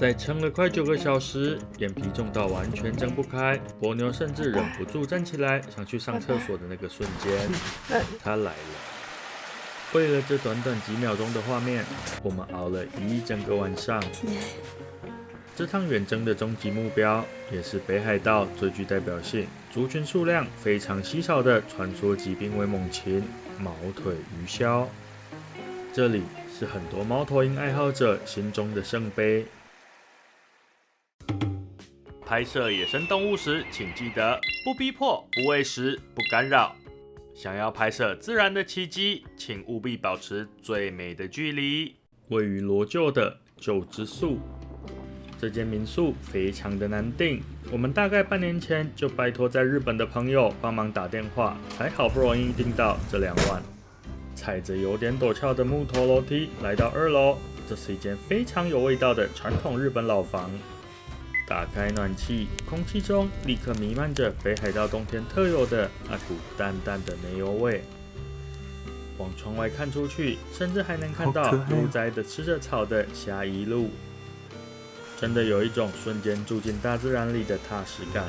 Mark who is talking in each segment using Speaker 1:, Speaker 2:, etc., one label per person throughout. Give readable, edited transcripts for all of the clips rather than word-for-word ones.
Speaker 1: 在撐了快9個小時，眼皮重到完全睜不開，波妞甚至忍不住站起來想去上廁所的那個瞬間，他來了。為了這短短幾秒鐘的畫面，我們熬了一整個晚上。這趟遠征的終極目標，也是北海道最具代表性、族群數量非常稀少的傳說級瀕危猛禽——毛腿魚鴞。這裡是很多貓頭鷹愛好者心中的聖杯。拍攝野生動物時，請記得不逼迫、不餵食、不干擾。想要拍攝自然的奇蹟，請務必保持最美的距離。位於羅臼的臼之宿。這間民宿非常的難訂，我們大概半年前就拜託在日本的朋友幫忙打電話，才好不容易訂到這2晚。踩着有點陡峭的木頭樓梯來到2樓，這是一間非常有味道的傳統日本老房。打開暖氣，空氣中立刻彌漫着北海道冬天特有的那股淡淡的煤油味。往窗外看出去，甚至還能看到悠哉的吃着草的下一路。真的有一種瞬間住進大自然裡的踏實感。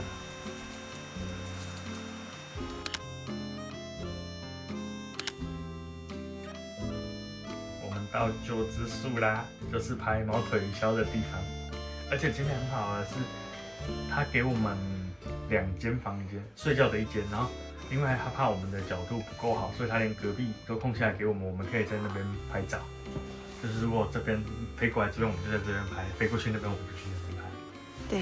Speaker 1: 我們到臼之宿啦，就是拍毛腿魚鴞的地方。而且今天很好的是，他給我們2間房間，睡覺的一間，然後因為他怕我們的角度不夠好，所以他連隔壁都空下來給我們，我們可以在那邊拍照。就是如果這邊飛過來這邊，我們就在這邊拍；飛過去那邊，我們就去那邊拍。對，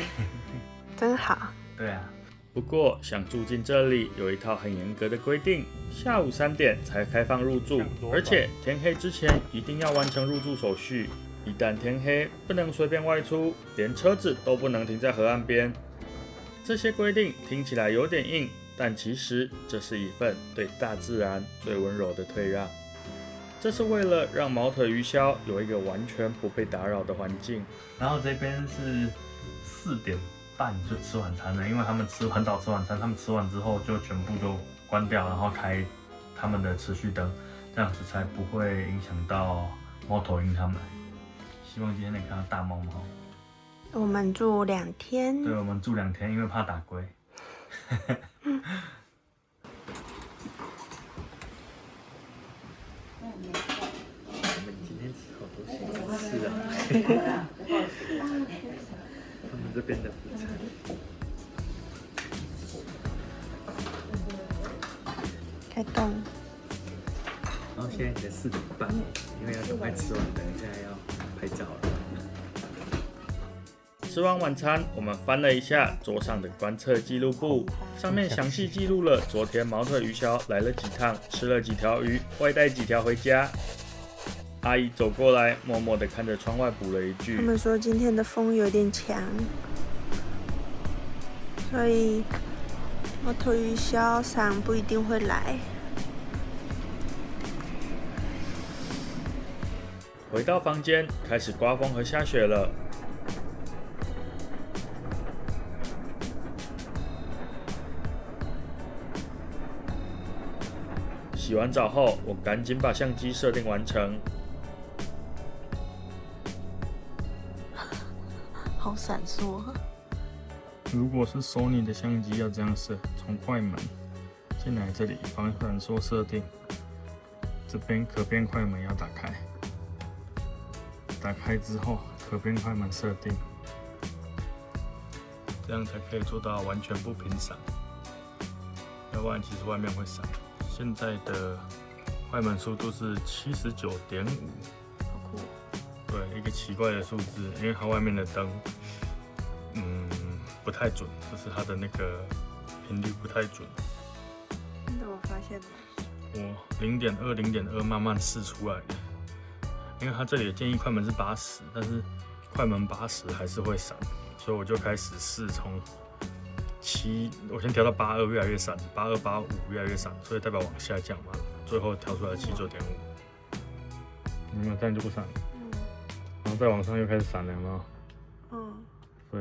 Speaker 2: 真好。
Speaker 1: 對啊。不過想住進這裡有一套很嚴格的規定，下午3點才開放入住，而且天黑之前一定要完成入住手續。一旦天黑，不能隨便外出，連車子都不能停在河岸邊。這些規定聽起來有點硬，但其實這是一份對大自然最溫柔的退讓。這是為了讓毛腿魚鴞有一個完全不被打擾的環境。然後這邊是4點半就吃晚餐了，因為他們很早吃晚餐，他們吃完之後就全部都關掉，然後開他們的持續燈，這樣子才不會影響到貓頭鷹他們。希望今天能看到大貓貓。
Speaker 2: 我們住2天。
Speaker 1: 對，我們住2天，因為怕打龜。我們今天吃好多新吃啊！他們這邊的午餐。
Speaker 2: 開動。
Speaker 1: 然後現在才4點半，因為要趕快吃完，等一下要拍照了。吃完晚餐，我們翻了一下桌上的觀測記錄簿，上面詳細記錄了昨天毛腿魚鴞來了幾趟，吃了幾條魚，外帶幾條回家。阿姨走過來，默默地看着窗外，補了一句：
Speaker 2: 他們說今天的風有點強，所以毛腿魚鴞傘不一定會來。
Speaker 1: 回到房間，開始颳風和下雪了。洗完澡後，我趕緊把相機設定完成。
Speaker 2: 好閃爍。
Speaker 1: 如果是 Sony 的相機，要這樣設：從快門進來這裡，防閃爍設定，這邊可變快門要打開。打開之後，可變快門設定，這樣才可以做到完全不頻閃，要不然其實外面會閃。現在的快門速度是79.5，
Speaker 2: 好酷。
Speaker 1: 對，一個奇怪的數字，因為它外面的燈，不太準，就是它的那個頻率不太準。
Speaker 2: 你怎麼發現的？
Speaker 1: 我0.2、0.2慢慢試出來的。因為它這裡的建議快門是80，但是快門80還是會閃，所以我就開始試從7，我先調到82，越來越閃，82、85越來越閃，所以代表往下降嘛，最後調出來79.5，有沒有？這樣就不閃了。然後再往上又開始閃了，有沒有？對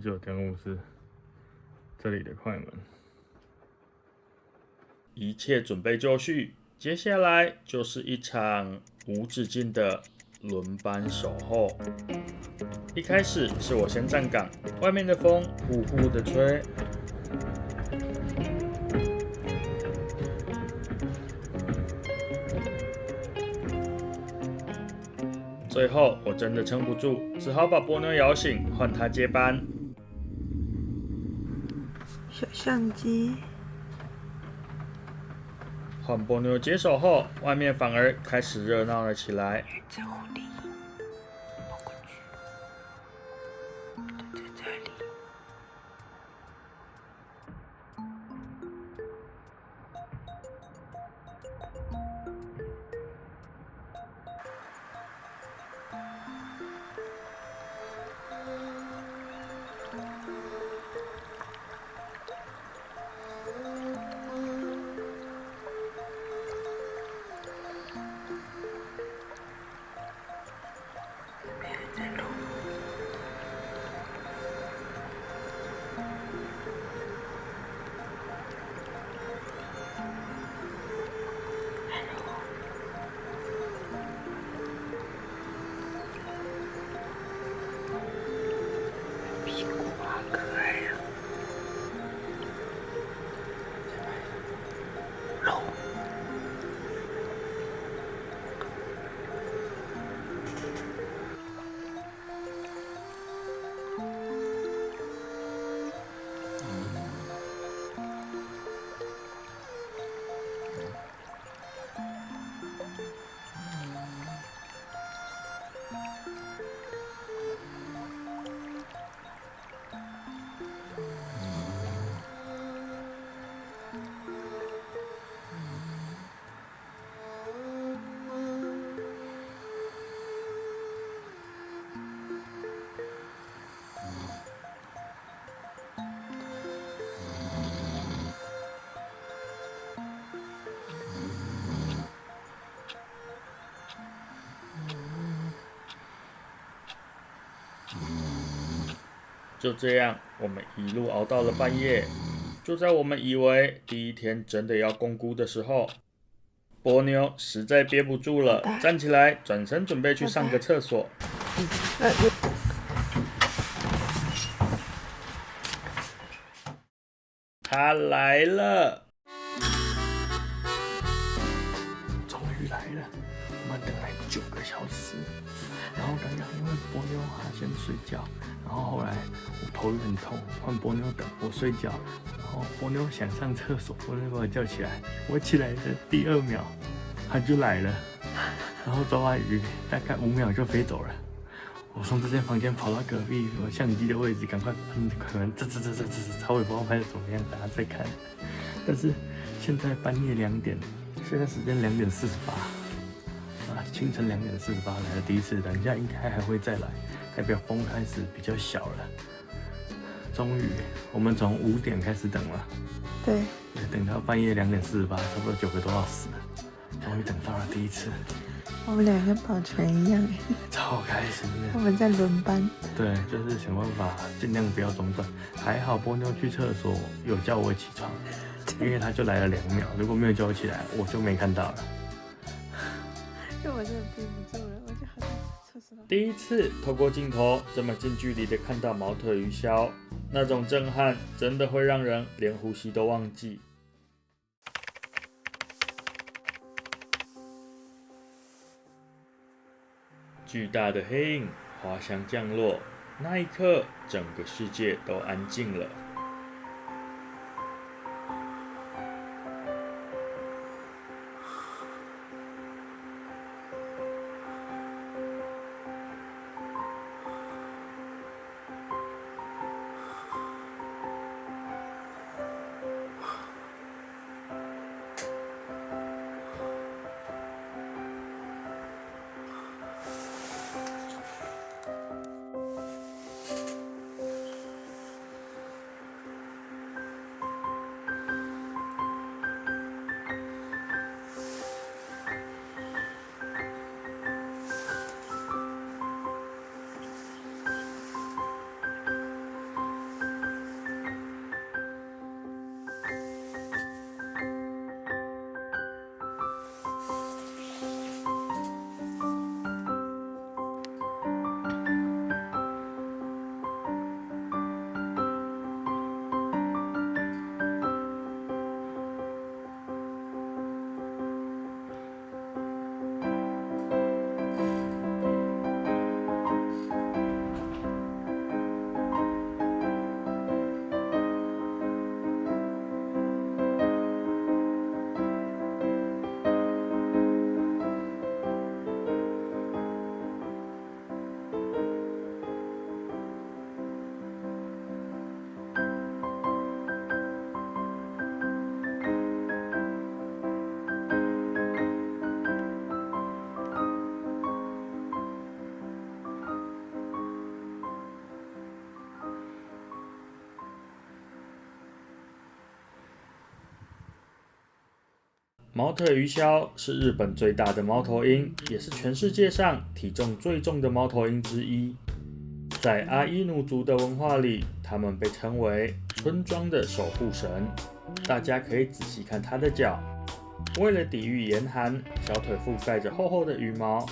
Speaker 1: ，79.5是這裡的快門。一切準備就緒，接下來就是一場無止境的輪班守候。一開始是我先站崗，外面的風呼呼的吹。最後我真的撐不住，只好把波妞搖醒，換他接班。
Speaker 2: 小相機。
Speaker 1: 換波妞接手後，外面反而開始熱鬧了起來。
Speaker 2: 在狐狸，跑過去，在這裡。
Speaker 1: 就這樣，我們一路熬到了半夜。就在我們以為第一天真的要公估的時候，波妞實在憋不住了，站起來，轉身準備去上個廁所。他來了，終於來了，我們等了9個小時。然後剛剛因為波妞她先睡覺，然後後來我頭有點痛，換波妞等我睡覺，然後波妞想上廁所，波妞把我叫起來，我起來的第2秒，她就來了，然後抓完魚大概5秒就飛走了。我從這間房間跑到隔壁我相機的位置，趕快可能這稍微不知道拍的怎麼樣，大家再看。但是現在半夜2點，現在時間2點48。清晨2點48來了第一次，等一下應該還會再來，代表風開始比較小了。終於，我們從5點開始等了，
Speaker 2: 對，
Speaker 1: 等到半夜2點48，差不多9個多小時了，終於等到了第一次。
Speaker 2: 我們兩個保全一樣，
Speaker 1: 超開心的。
Speaker 2: 我們在輪班。
Speaker 1: 對，就是想辦法盡量不要中斷。還好波妞去廁所有叫我起床，因為他就來了2秒，如果沒有叫我起來，我就沒看到了。
Speaker 2: 因為我真的憋不住了，我就好想上廁所。
Speaker 1: 第一次透過鏡頭這麼近距離的看到毛腿魚鴞，那種震撼真的會讓人連呼吸都忘記。巨大的黑影滑翔降落，那一刻，整個世界都安靜了。毛腿魚鴞是日本最大的貓頭鷹，也是全世界上體重最重的貓頭鷹之一。在阿伊努族的文化裡，它們被稱為村莊的守護神。大家可以仔細看它的腳，為了抵禦嚴寒，小腿覆蓋着厚厚的羽毛，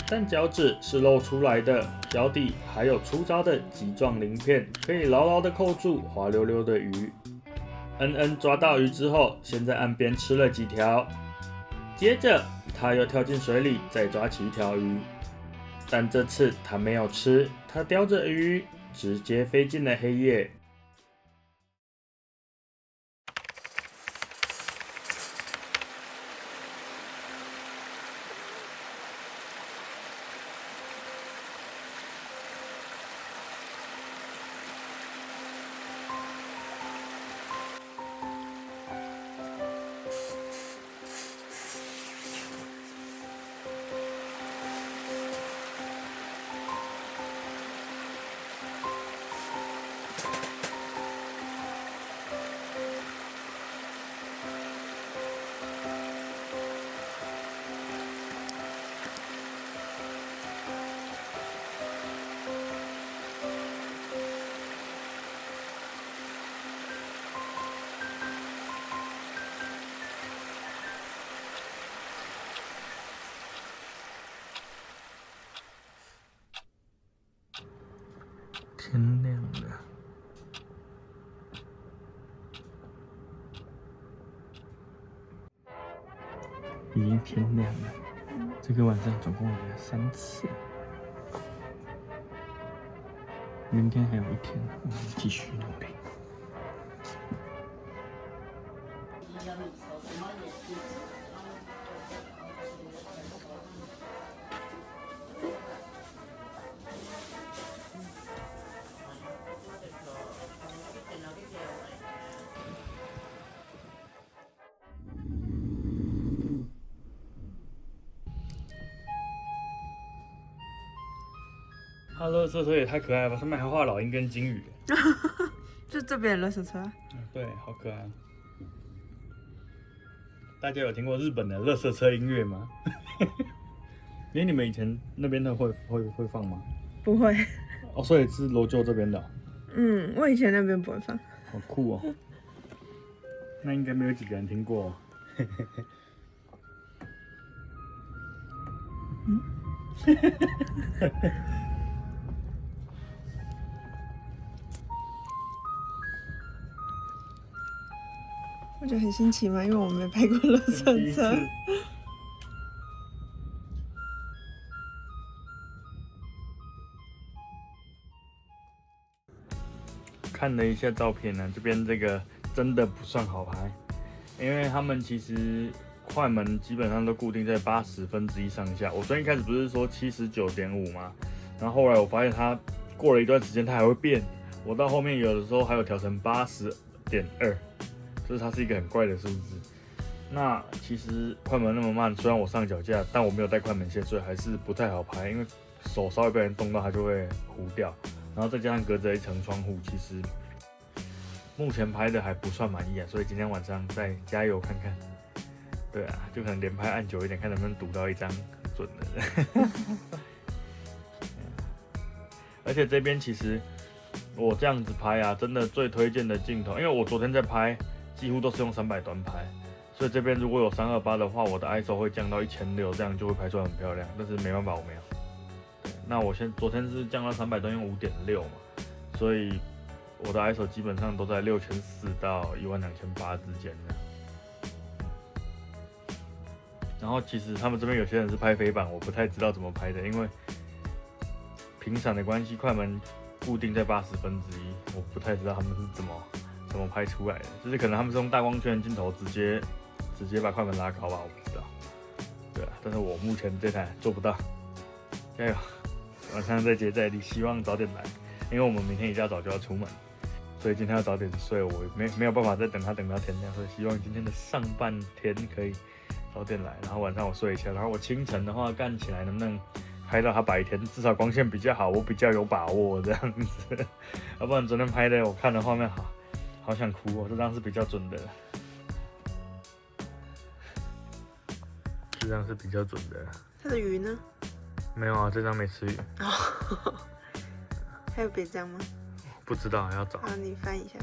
Speaker 1: 但腳趾是露出來的，腳底還有粗糙的棘狀鱗片，可以牢牢地扣住滑溜溜的魚。恩恩抓到魚之後，先在岸邊吃了幾條，接着他又跳進水裡，再抓起一條魚。但這次他沒有吃，他叼着魚，直接飛進了黑夜。天亮了，已經天亮了。這個晚上總共來了3次，明天還有一天，我們繼續努力。它垃圾車也太可愛了吧！上面還畫老鷹跟鯨魚，
Speaker 2: 就這邊的垃圾車。
Speaker 1: 對，好可愛。大家有聽過日本的垃圾車音樂嗎？你們以前那邊的會放嗎？
Speaker 2: 不會。
Speaker 1: 哦，所以是羅臼這邊的。
Speaker 2: 嗯，我以前那邊不會放。
Speaker 1: 好酷哦！那應該沒有幾個人聽過。
Speaker 2: 我觉得很新奇嘛，因為我沒拍過垃圾車。
Speaker 1: 看了一下照片呢，這邊這個真的不算好拍，因為他們其實快門基本上都固定在1/80上下。我昨天一開始不是說79.5嗎？然後後來我發現它過了一段時間它還會變，我到後面有的時候還有調成80.2。就是它是一個很怪的數字。那其實快門那麼慢，雖然我上腳架，但我沒有帶快門線，所以還是不太好拍。因為手稍微被人動到，它就會糊掉。然後再加上隔着一層窗戶，其實目前拍的還不算滿意啊。所以今天晚上再加油看看。對啊，就可能連拍按久一點，看能不能賭到一張準的。而且這邊其實我這樣子拍啊，真的最推薦的鏡頭，因為我昨天在拍。幾乎都是用300端拍，所以這邊如果有328的話，我的 ISO 會降到1600，這樣就會拍出來很漂亮。但是沒辦法，我沒有。那我昨天是降到300端，用5.6嘛，所以我的 ISO 基本上都在6400到12800之間的。然後其實他們這邊有些人是拍飛版，我不太知道怎麼拍的，因為頻閃的關係，快門固定在1/80，我不太知道他們是怎麼拍出來的，就是可能他們是用大光圈的鏡頭直接把快门拉高吧，我不知道。对啊，但是我目前這台做不到，加油！晚上再接再厲，希望早點來，因為我們明天一大早就要出門，所以今天要早點睡，我沒有辦法再等到天亮，所以希望今天的上半天可以早點來，然後晚上我睡一下，然後我清晨的話幹起來能不能拍到它白天，至少光線比較好，我比較有把握這樣子，要不然昨天拍的我看的畫面好想哭哦，這張是比較準的。這張是比較準的。
Speaker 2: 它的魚呢？
Speaker 1: 沒有啊，這張沒吃魚。
Speaker 2: 哦，還有別張嗎？
Speaker 1: 不知道，還要找。
Speaker 2: 好，你翻一下。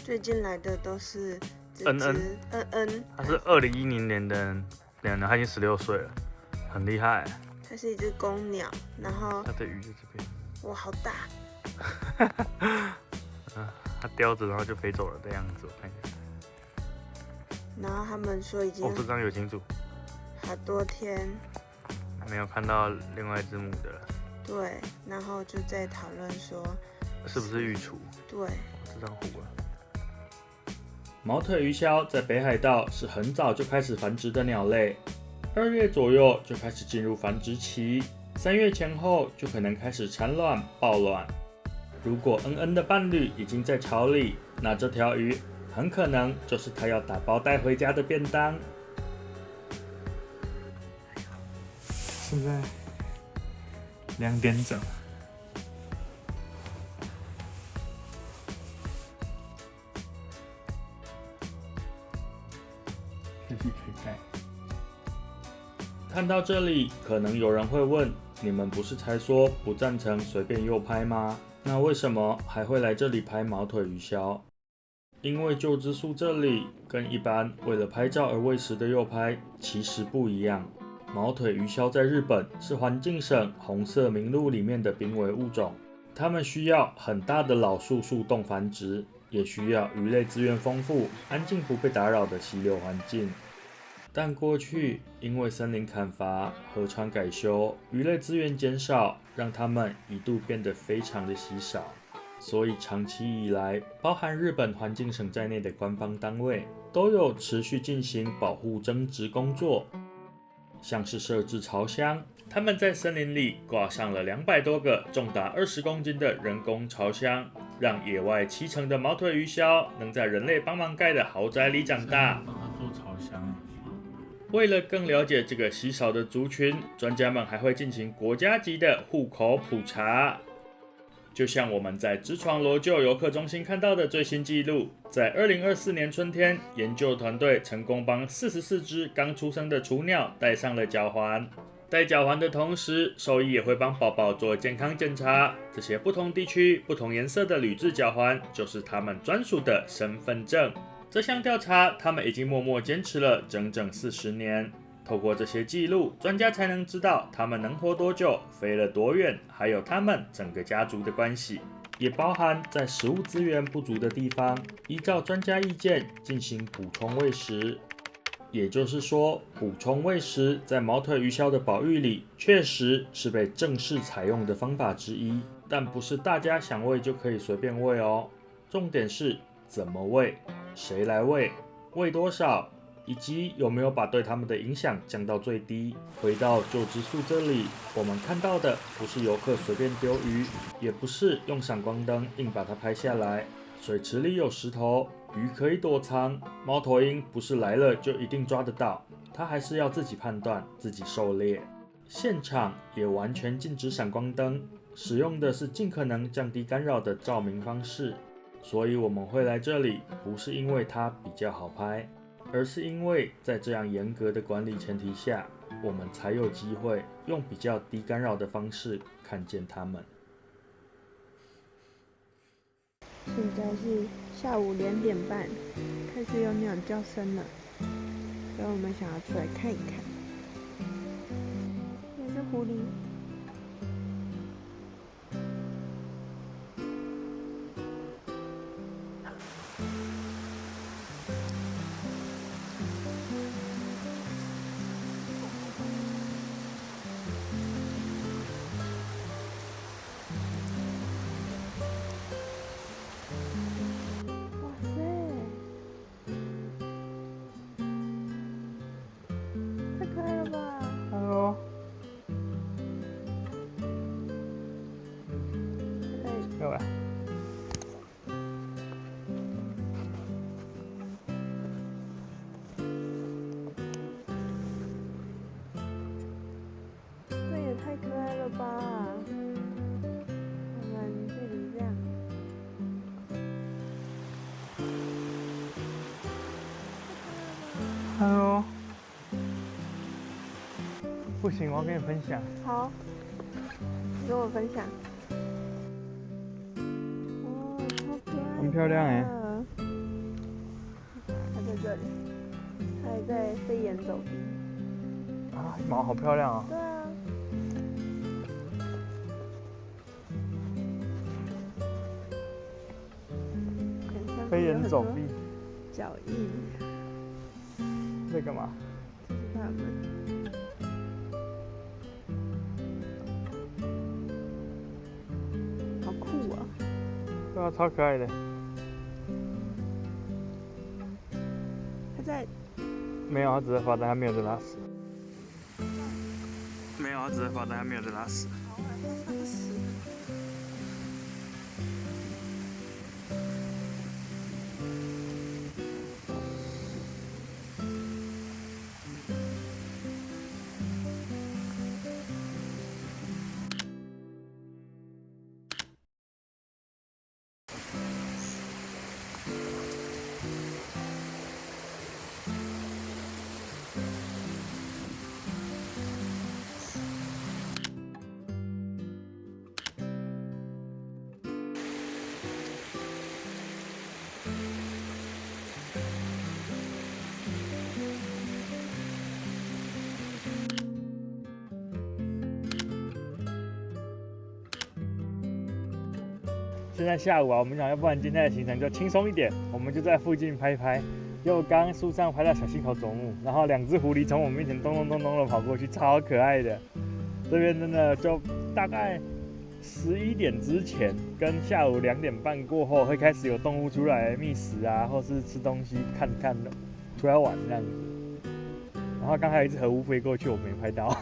Speaker 2: 最近來的都是
Speaker 1: 恩。他是2010年的人，他已經16歲了，很厲害。
Speaker 2: 它是一只公鳥，然後
Speaker 1: 它的魚在這邊。
Speaker 2: 哇，好大！
Speaker 1: 它叼着，然後就飛走了的樣子，我看一下。
Speaker 2: 然後他們說已經
Speaker 1: 這張有清楚，
Speaker 2: 好多天
Speaker 1: 沒有看到另外一只母的了。
Speaker 2: 對，然後就在討論說
Speaker 1: 是不是育雛？
Speaker 2: 對，
Speaker 1: 這張糊了。毛腿魚鴞在北海道是很早就開始繁殖的鳥類，2月左右就開始進入繁殖期，3月前後就可能開始產卵抱卵。如果恩恩的伴侶已經在巢裡，那這條魚很可能就是他要打包帶回家的便當。現在2點整，自己可以带。看到這裡，可能有人會問：你們不是才說不贊成隨便誘拍嗎？那為什麼還會來這裡拍毛腿魚鴞？因為鹫之宿這裡跟一般為了拍照而餵食的誘拍其實不一樣。毛腿魚鴞在日本是環境省紅色名錄裡面的瀕危物種，它們需要很大的老樹樹洞繁殖，也需要魚類資源豐富、安靜不被打擾的溪流環境。但過去因為森林砍伐、河川改修、魚類資源減少，讓它們一度變得非常的稀少。所以長期以來，包含日本環境省在內的官方單位都有持續進行保護增殖工作，像是設置巢箱，他們在森林裡掛上了200多個重達20公斤的人工巢箱，讓野外棲成的毛腿魚鴞能在人類幫忙蓋的豪宅裡長大。幫他做巢箱。為了更了解這個稀少的族群，專家們還會進行國家級的戶口普查。就像我們在知床羅臼遊客中心看到的最新紀錄，在2024年春天，研究團隊成功幫44隻剛出生的雛鳥戴上了腳環。戴腳環的同時，獸醫也會幫寶寶做健康檢查。這些不同地區、不同顏色的鋁製腳環，就是他們專屬的身份證。這項調查，他們已經默默堅持了整整40年。透過這些記錄，專家才能知道他們能活多久，飛了多遠，還有他們整個家族的關係，也包含在食物資源不足的地方，依照專家意見進行補充餵食。也就是說，補充餵食在毛腿魚鴞的保育裡，確實是被正式採用的方法之一，但不是大家想餵就可以隨便餵哦。重點是怎麼餵，誰來餵，餵多少，以及有沒有把對他們的影響降到最低。回到鹫之宿這裡，我們看到的不是遊客隨便丟魚，也不是用閃光燈硬把它拍下來。水池裡有石頭，魚可以躲藏，貓頭鷹不是來了就一定抓得到，它還是要自己判斷，自己狩獵。現場也完全禁止閃光燈，使用的是盡可能降低干擾的照明方式。所以我們會來這裡，不是因為它比較好拍，而是因為在這樣嚴格的管理前提下，我們才有機會用比較低干擾的方式看見它們。
Speaker 2: 現在是下午2點半，開始有鳥叫聲了，所以我們想要出來看一看。那是狐狸。
Speaker 1: 有啊。
Speaker 2: 这也太可愛了吧！我們距離這樣。
Speaker 1: Hello。
Speaker 3: 不行，我要跟你分享。
Speaker 2: 好，跟我分享。哦，超可爱。
Speaker 3: 很漂亮哎。
Speaker 2: 它在这里，它还在飞檐走壁。
Speaker 3: 啊，毛好漂亮哦。
Speaker 2: 对啊。
Speaker 3: 飞檐走壁。
Speaker 2: 脚印。
Speaker 3: 在幹嘛？
Speaker 2: 这是它们。好酷啊！
Speaker 3: 对啊，超可爱的。
Speaker 2: 它在。
Speaker 3: 没有，它只在发呆，它没有在拉屎。没有，它只在发呆，它没有在拉屎。
Speaker 2: 好啊，它拉屎。
Speaker 3: 现在下午啊，我们想要不然今天的行程就輕鬆一點，我們就在附近拍一拍。就剛樹上拍到小溪口啄木，然後2隻狐狸從我們面前咚咚咚咚的跑過去，超可愛的。這邊真的就大概11點之前跟下午2點半過後，會開始有動物出來覓食啊，或是吃東西看看的，出來玩這樣子。然後剛才有一隻河烏飛過去，我沒拍到。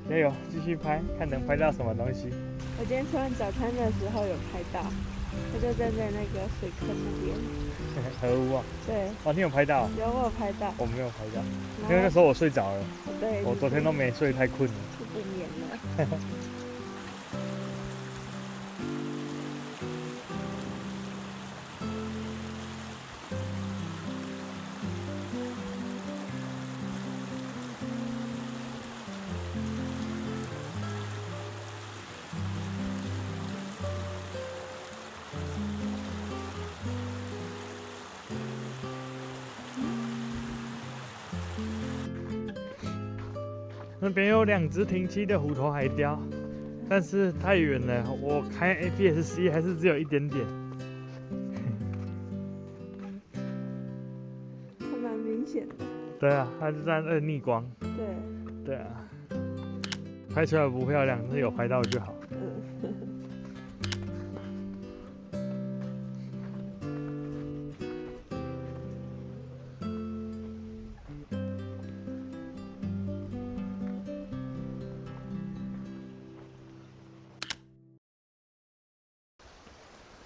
Speaker 3: 加油，繼續拍，看能拍到什麼東西。
Speaker 2: 我今天吃完早餐的時候有拍到，它就站在那個水坑那邊。
Speaker 3: 河烏啊？對。哦，你有拍到？
Speaker 2: 有，我有拍到。我
Speaker 3: 沒有拍到，因為那時候我睡着了。
Speaker 2: 對。
Speaker 3: 我昨天都沒睡，太困了。
Speaker 2: 就不眠了。
Speaker 3: 那邊有2隻停棲的虎頭海雕，但是太遠了，我開 APS-C 還是只有一點點。
Speaker 2: 還蠻明顯的。對
Speaker 3: 啊，它就在那逆光。對啊，拍出來不漂亮，但是有拍到就好。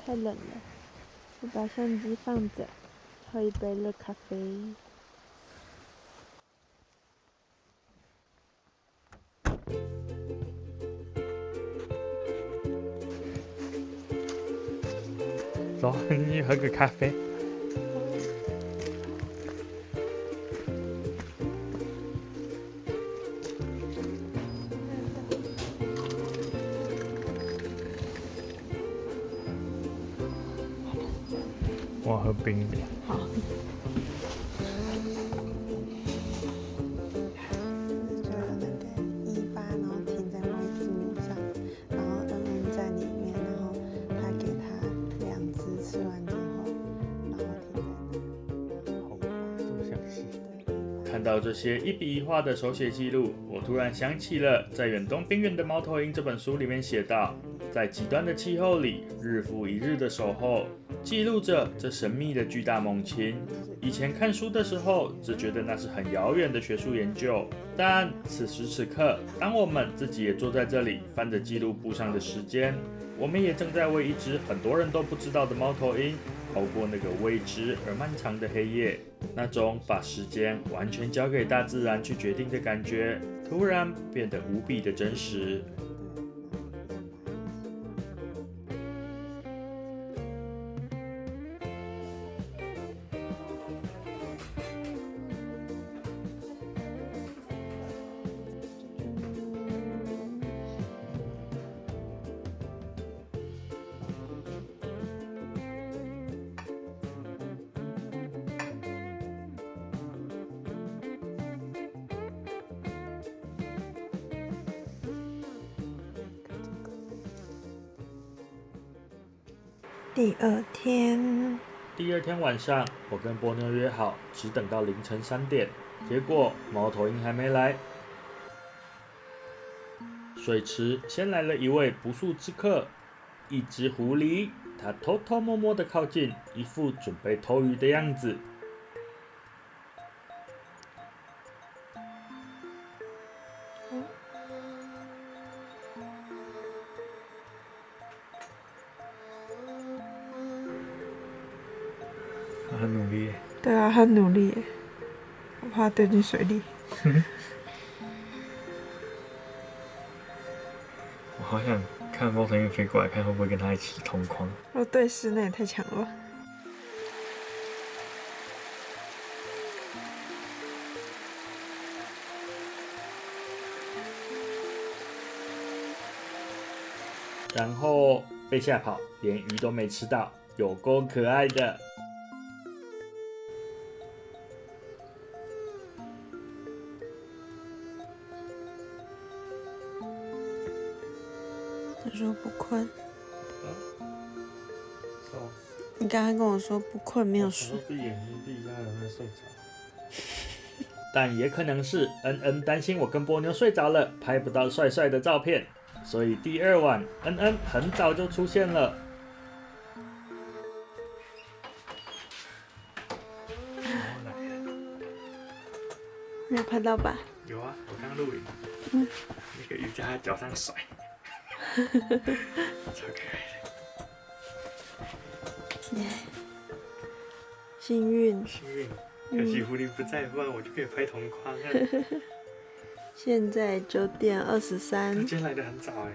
Speaker 2: 太冷了，我把相機放着，喝一杯熱咖啡。
Speaker 3: 走，你喝個咖啡。我要喝冰的。
Speaker 2: 好。就有那個1-8，然後停在位置上，然後恩在裡面，然後他給他2隻吃完之後，然後停在那。
Speaker 3: 好，這麼詳細。
Speaker 1: 看到這些1筆1畫的手寫記錄，我突然想起了在《遠東邊緣的貓頭鷹》這本書裡面寫道，在極端的氣候裡，日復一日的守候。記錄着這神秘的巨大猛禽。以前看書的時候，只覺得那是很遙遠的學術研究，但此時此刻，當我們自己也坐在這裡，翻着記錄簿上的時間，我們也正在為一隻很多人都不知道的貓頭鷹，跑過那個未知而漫長的黑夜。那種把時間完全交給大自然去決定的感覺，突然變得無比的真實。
Speaker 2: 第二天
Speaker 1: 晚上，我跟波妞約好，只等到凌晨3點。結果貓頭鷹還沒來，水池先來了一位不速之客，一隻狐狸。它偷偷摸摸的靠近，一副準備偷魚的樣子。
Speaker 3: 他很努力耶。
Speaker 2: 对啊，很努力耶，我怕它掉进水裡。
Speaker 3: 我好想看猫头鷹飛過來，看會不會跟他一起同框。
Speaker 2: 哦，對視那也太強了吧。
Speaker 1: 然後被嚇跑，連魚都沒吃到，有夠可愛的。
Speaker 2: 他說不困。
Speaker 3: 哦，
Speaker 2: 你剛剛跟我說不困，沒有睡。
Speaker 3: 閉眼睛閉一下，有沒有睡着？
Speaker 1: 但也可能是恩恩擔心我跟波妞睡着了，拍不到帥帥的照片，所以第2晚恩恩很早就出現了。
Speaker 2: 沒有拍到吧？
Speaker 3: 有啊，我剛錄影。那個魚在他腳上甩，超可愛的。
Speaker 2: 幸運，
Speaker 3: 可惜狐狸不在，不然我就可以拍同框了。
Speaker 2: 現在9點23。
Speaker 3: 今天來得很早哎。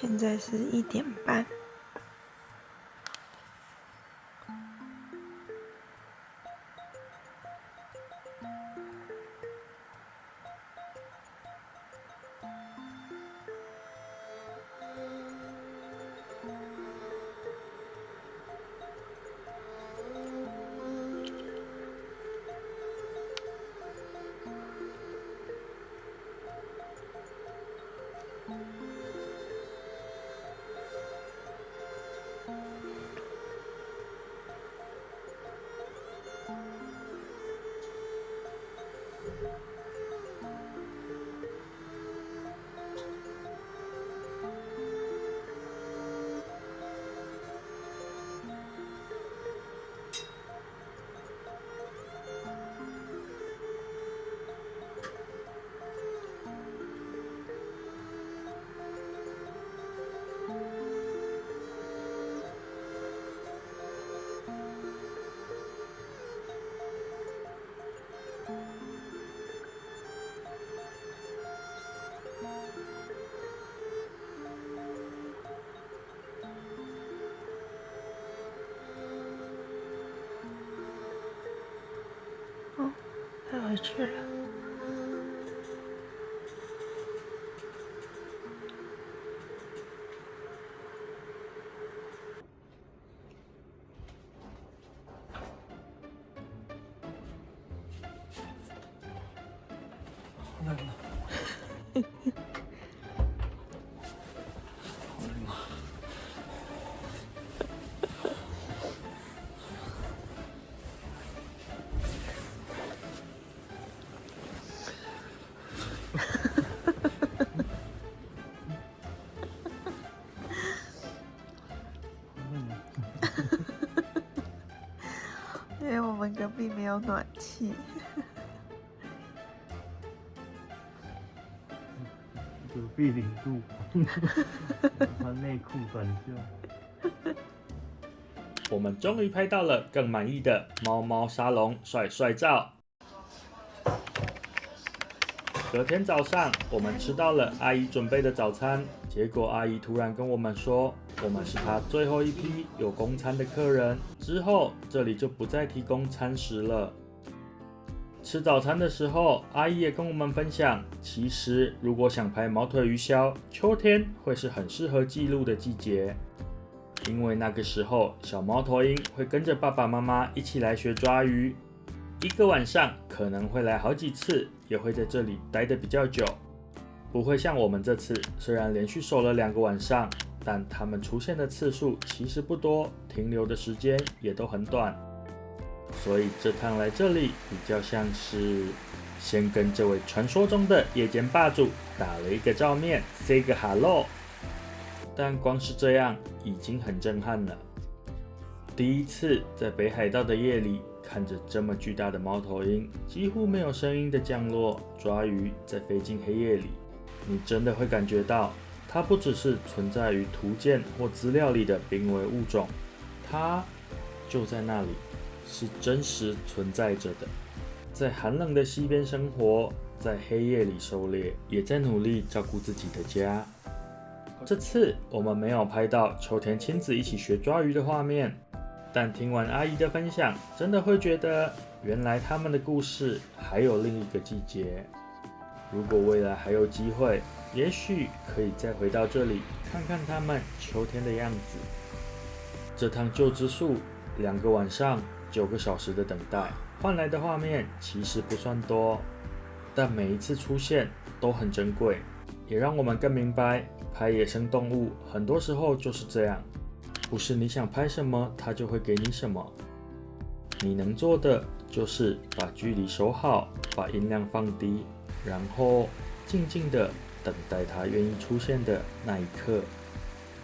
Speaker 2: 現在是1點半。他回去了。
Speaker 3: 好冷啊！好冷啊！
Speaker 2: 因為我們隔壁沒有暖氣。
Speaker 3: 隔壁0度，穿內褲短袖。
Speaker 1: 我們終於拍到了更滿意的貓貓沙龍帥帥照。隔天早上，我們吃到了阿姨準備的早餐，結果阿姨突然跟我們說，我們是她最後一批有供餐的客人，之後這裡就不再提供餐食了。吃早餐的時候，阿姨也跟我們分享，其實如果想拍毛腿魚鰍，秋天會是很適合記錄的季節，因為那個時候小貓頭鷹會跟着爸爸媽媽一起來學抓魚，一個晚上可能會來好幾次，也會在這裡待得比較久，不會像我們這次雖然連續守了2個晚上，但它們出現的次數其實不多，停留的時間也都很短。所以這趟來這裡比較像是先跟這位傳說中的夜間霸主打了一個照面 ，say 個 hello。但光是這樣已經很震撼了。第一次在北海道的夜裡看着這麼巨大的貓頭鷹，幾乎沒有聲音的降落抓魚，在飛進黑夜裡，你真的會感覺到它不只是存在於圖鑑或資料裡的瀕危物種，它就在那裡。是真實存在着的，在寒冷的溪邊生活，在黑夜裡狩獵，也在努力照顧自己的家。這次我們沒有拍到秋田親子一起學抓魚的畫面，但聽完阿姨的分享，真的會覺得原來他們的故事還有另一個季節。如果未來還有機會，也許可以再回到這裡看看他們秋天的樣子。這趟舊之宿2個晚上9個小時的等待，換來的畫面其實不算多，但每一次出現都很珍貴，也讓我們更明白，拍野生動物很多時候就是這樣，不是你想拍什麼，它就會給你什麼。你能做的就是把距離守好，把音量放低，然後靜靜的等待它願意出現的那一刻。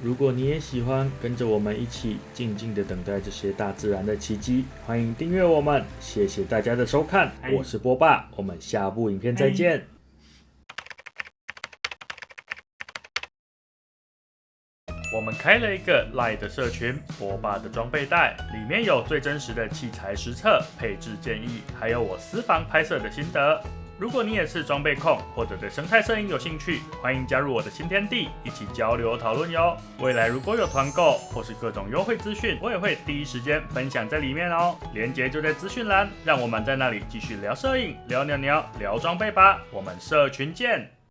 Speaker 1: 如果你也喜歡跟着我們一起靜靜的等待這些大自然的奇蹟，歡迎訂閱我們，謝謝大家的收看，我是波霸，我們下部影片再見。
Speaker 3: 我們開了一個 LINE 的社群，波霸的裝備袋，裡面有最真實的器材實測、配置建議，還有我私房拍攝的心得。如果你也是裝備控，或者對生態攝影有興趣，歡迎加入我的新天地，一起交流討論喲。未來如果有團購或是各種優惠資訊，我也會第一時間分享在裡面哦。鏈接就在資訊欄，讓我們在那裡繼續聊攝影、聊鳥鳥、聊裝備吧。我們社群見。